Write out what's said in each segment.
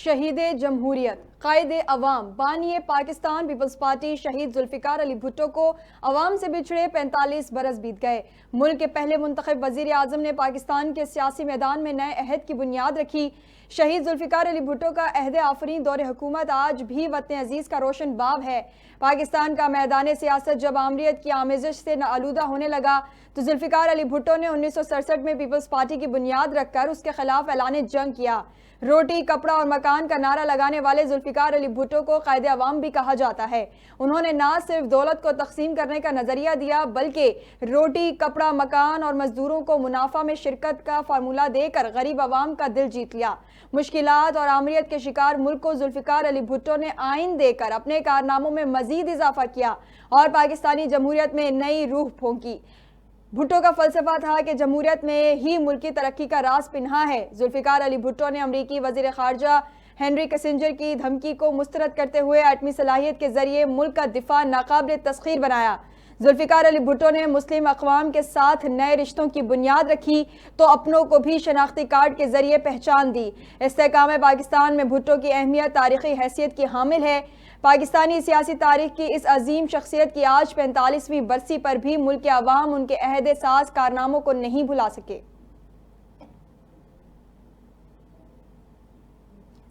شہید جمہوریت، قائد عوام، بانی پاکستان پیپلز پارٹی شہید ذوالفقار علی بھٹو کو عوام سے بچھڑے 45 برس بیت گئے۔ ملک کے پہلے منتخب وزیر اعظم نے پاکستان کے سیاسی میدان میں نئے عہد کی بنیاد رکھی۔ شہید ذوالفقار علی بھٹو کا عہد آفرین دور حکومت آج بھی وطن عزیز کا روشن باب ہے۔ پاکستان کا میدان سیاست جب آمریت کی آمیزش سے آلودہ ہونے لگا تو ذوالفقار علی بھٹو نے 1967 میں پیپلز پارٹی کی بنیاد رکھ کر اس کے خلاف اعلان جنگ کیا۔ روٹی، کپڑا اور مکان کا نعرہ لگانے والے ذوالفقار علی بھٹو کو قائد عوام بھی کہا جاتا ہے۔ انہوں نے نہ صرف دولت کو تقسیم کرنے کا نظریہ دیا بلکہ روٹی، کپڑا، مکان اور مزدوروں کو منافع میں شرکت کا فارمولہ دے کر غریب عوام کا دل جیت لیا۔ مشکلات اور آمریت کے شکار ملک کو ذوالفقار علی بھٹو نے آئین دے کر اپنے کارناموں میں مزید اضافہ کیا اور پاکستانی جمہوریت میں نئی روح پھونکی۔ بھٹو کا فلسفہ تھا کہ جمہوریت میں ہی ملکی ترقی کا راز پنہاں ہے۔ ذوالفقار علی بھٹو نے امریکی وزیر خارجہ ہنری کسنجر کی دھمکی کو مسترد کرتے ہوئے ایٹمی صلاحیت کے ذریعے ملک کا دفاع ناقابل تسخیر بنایا۔ ذوالفقار علی بھٹو نے مسلم اقوام کے ساتھ نئے رشتوں کی بنیاد رکھی تو اپنوں کو بھی شناختی کارڈ کے ذریعے پہچان دی۔ استحکام پاکستان میں بھٹو کی اہمیت تاریخی حیثیت کی حامل ہے۔ پاکستانی سیاسی تاریخ کی اس عظیم شخصیت کی آج 45ویں برسی پر بھی ملک کے عوام ان کے عہد ساز کارناموں کو نہیں بھلا سکے۔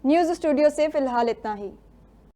نیوز اسٹوڈیو سے فی الحال اتنا ہی۔